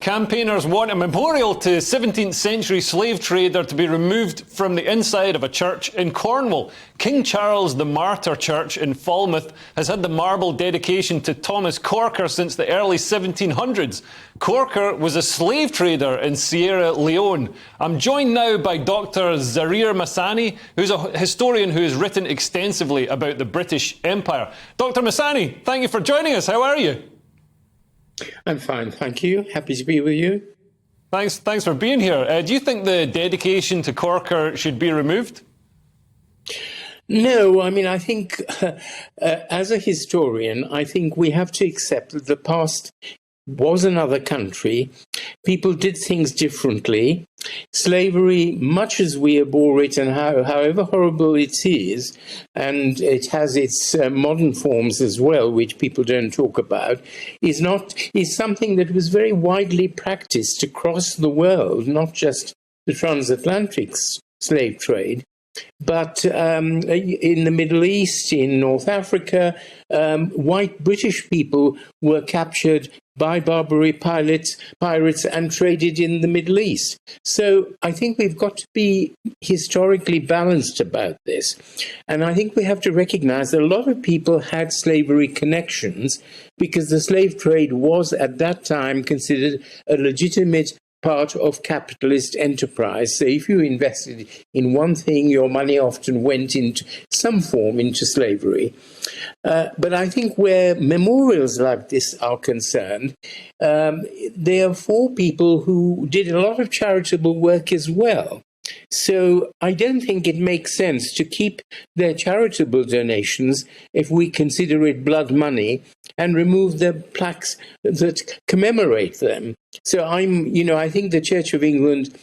campaigners want a memorial to 17th century slave trader to be removed from the inside of a church in Cornwall. King Charles the Martyr Church in Falmouth has had the marble dedication to Thomas Corker since the early 1700s. Corker was a slave trader in Sierra Leone. I'm joined now by Dr Zareer Masani, who's a historian who has written extensively about the British Empire. Dr Masani, thank you for joining us. How are you? I'm fine, thank you. Happy to be with you. Thanks for being here. Do you think the dedication to Corker should be removed? No, I mean, I think as a historian, I think we have to accept that the past was another country. People did things differently. Slavery, much as we abhor it and however horrible it is, and it has its modern forms as well, which people don't talk about, is something that was very widely practiced across the world, not just the transatlantic slave trade. But in the Middle East, in North Africa, white British people were captured by Barbary pirates and traded in the Middle East. So I think we've got to be historically balanced about this. And I think we have to recognize that a lot of people had slavery connections because the slave trade was at that time considered a legitimate part of capitalist enterprise. So if you invested in one thing, your money often went into some form into slavery. But I think where memorials like this are concerned, they are for people who did a lot of charitable work as well. So I don't think it makes sense to keep their charitable donations if we consider it blood money and remove the plaques that commemorate them. So I think the Church of England,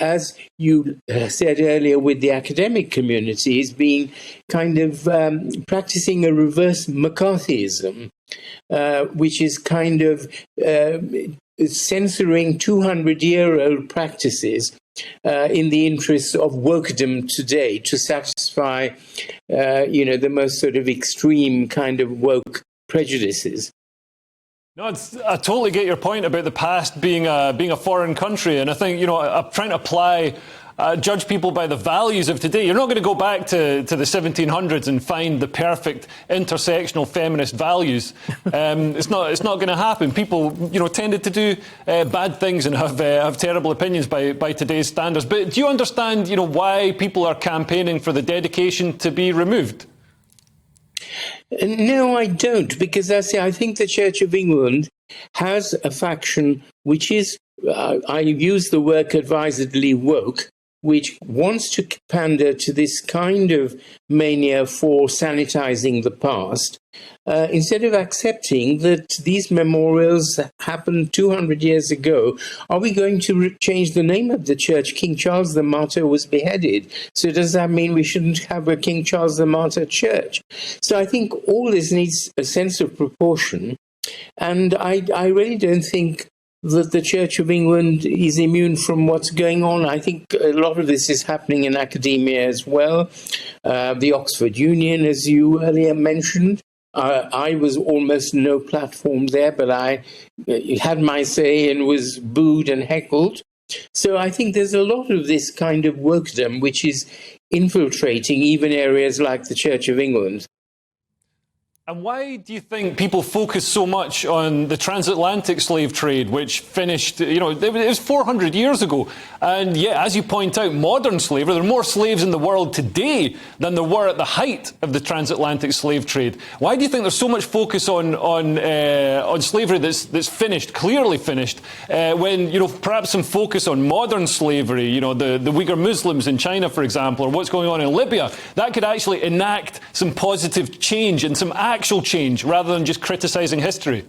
as you said earlier with the academic community, is being kind of practicing a reverse McCarthyism, which is kind of censoring 200-year-old practices in the interests of wokedom today to satisfy, the most sort of extreme kind of woke prejudices. No, I totally get your point about the past being a foreign country, and I think I'm trying to apply. Judge people by the values of today. You're not going to go back to the 1700s and find the perfect intersectional feminist values. It's not going to happen. People, tended to do bad things and have terrible opinions by today's standards. But do you understand, why people are campaigning for the dedication to be removed? No, I don't, because I think the Church of England has a faction which is, I use the word advisedly woke, which wants to pander to this kind of mania for sanitizing the past, instead of accepting that these memorials happened 200 years ago. Are we going to change the name of the church? King Charles the Martyr was beheaded. So does that mean we shouldn't have a King Charles the Martyr church? So I think all this needs a sense of proportion. And I really don't think that the Church of England is immune from what's going on. I think a lot of this is happening in academia as well. The Oxford Union, as you earlier mentioned, I was almost no platform there, but I had my say and was booed and heckled. So I think there's a lot of this kind of wokedom which is infiltrating even areas like the Church of England. And why do you think people focus so much on the transatlantic slave trade, which finished, it was 400 years ago? And yeah, as you point out, modern slavery, there are more slaves in the world today than there were at the height of the transatlantic slave trade. Why do you think there's so much focus on slavery that's finished, clearly finished, when, perhaps some focus on modern slavery, the Uyghur Muslims in China, for example, or what's going on in Libya, that could actually enact some positive change and some actual change rather than just criticising history?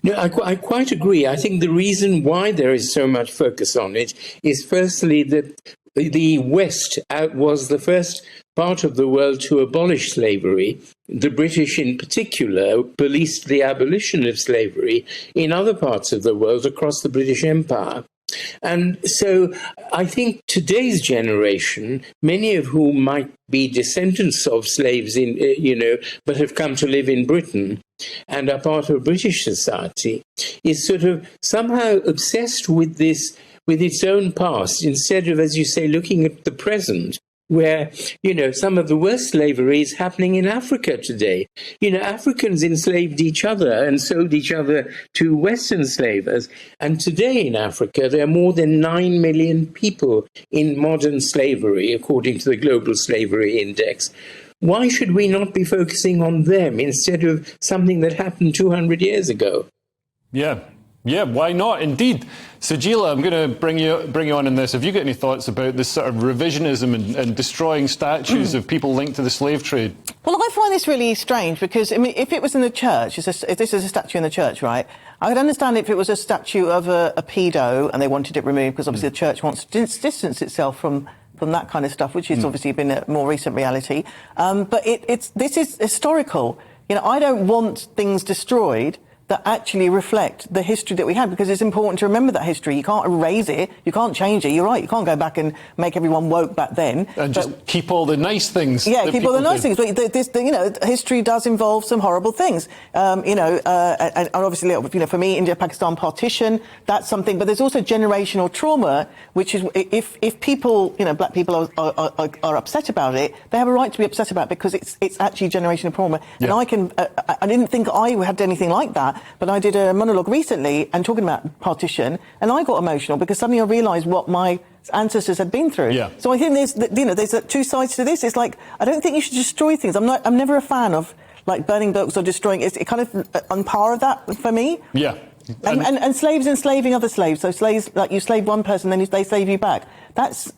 No, I quite agree. I think the reason why there is so much focus on it is firstly that the West was the first part of the world to abolish slavery. The British in particular policed the abolition of slavery in other parts of the world across the British Empire. And so I think today's generation, many of whom might be descendants of slaves but have come to live in Britain, and are part of British society, is sort of somehow obsessed with this, with its own past, instead of, as you say, looking at the present, where, you know, some of the worst slavery is happening in Africa today. You know, Africans enslaved each other and sold each other to Western slavers. And today in Africa, there are more than 9 million people in modern slavery, according to the Global Slavery Index. Why should we not be focusing on them instead of something that happened 200 years ago? Yeah. Yeah, why not? Indeed. Sajila, I'm going to bring you on in this. Have you got any thoughts about this sort of revisionism and destroying statues of people linked to the slave trade? Well, I find this really strange because, I mean, if it was in the church, if this is a statue in the church, right, I would understand if it was a statue of a pedo and they wanted it removed because obviously the church wants to distance itself from that kind of stuff, which has obviously been a more recent reality. But this is historical. You know, I don't want things destroyed that actually reflect the history that we had, because it's important to remember that history. You can't erase it, you can't change it. You're right, you can't go back and make everyone woke back then. And just keep all the nice things. Yeah, keep all the nice things. But you know, history does involve some horrible things. You know, and obviously, you know, for me, India-Pakistan partition, that's something. But there's also generational trauma, which is if people, you know, black people are upset about it, they have a right to be upset about it because it's actually generational trauma. Yeah. And I didn't think I had anything like that. But I did a monologue recently and talking about partition, and I got emotional because suddenly I realised what my ancestors had been through. Yeah. So I think there's two sides to this. It's like, I don't think you should destroy things. I'm never a fan of like burning books or destroying. It's kind of on par of that for me. Yeah. And slaves enslaving other slaves. So slaves, like you slave one person, then they slave you back. That's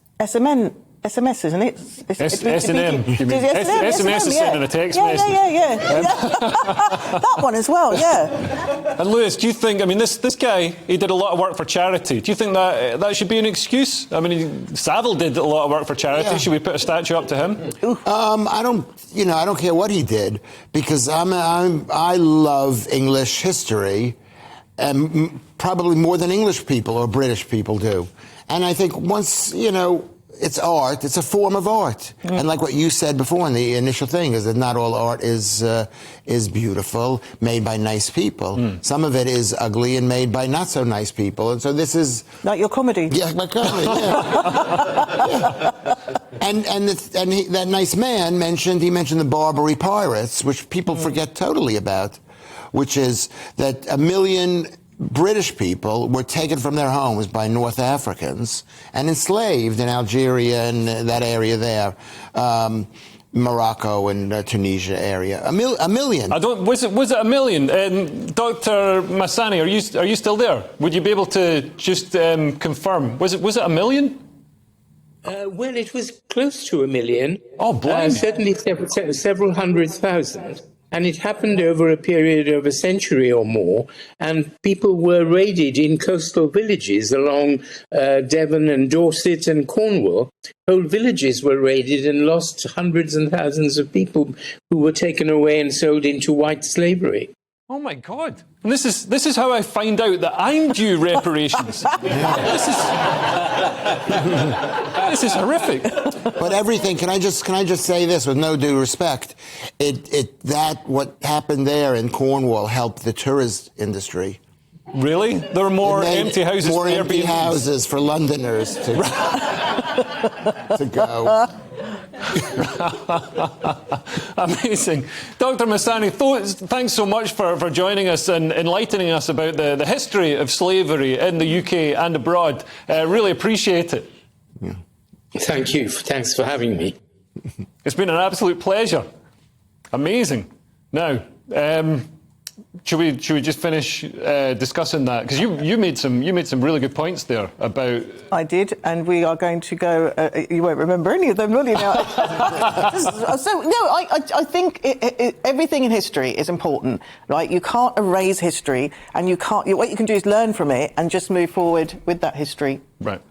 SMS, isn't it? S&M. SMS is sending a text message. Yeah. That one as well, yeah. And Lewis, do you think, I mean, this guy, he did a lot of work for charity. Do you think that should be an excuse? I mean, Savile did a lot of work for charity. Yeah. Should we put a statue up to him? I don't care what he did, because I love English history, and probably more than English people or British people do. And I think once, you know, it's art. It's a form of art, and like what you said before in the initial thing, is that not all art is beautiful, made by nice people. Some of it is ugly and made by not so nice people. And so this is like your comedy. Yeah, my comedy. Yeah. And that nice man mentioned the Barbary pirates, which people forget totally about, which is that 1 million British people were taken from their homes by North Africans and enslaved in Algeria and that area there, Morocco and Tunisia area. A million. Was it 1 million? Dr. Masani, are you still there? Would you be able to just confirm? Was it 1 million? Well, it was close to 1 million. Oh, blimey. Certainly several hundred thousand. And it happened over a period of a century or more, and people were raided in coastal villages along Devon and Dorset and Cornwall. Whole villages were raided and lost hundreds and thousands of people who were taken away and sold into white slavery. Oh my God! And this is how I find out that I'm due reparations. This is horrific. But everything. Can I just say this with no due respect? What happened there in Cornwall helped the tourist industry. Really? There were more empty houses. More empty houses for Londoners to go. Amazing. Dr. Masani, thanks so much for joining us and enlightening us about the history of slavery in the UK and abroad. Really appreciate it. Yeah. Thank you. Thanks for having me. It's been an absolute pleasure. Amazing. Now, should we just finish discussing that? Because you made some really good points there about. I did, and we are going to go. You won't remember any of them, will you? Now, I think everything in history is important, right? You can't erase history, and you can't. What you can do is learn from it and just move forward with that history. Right.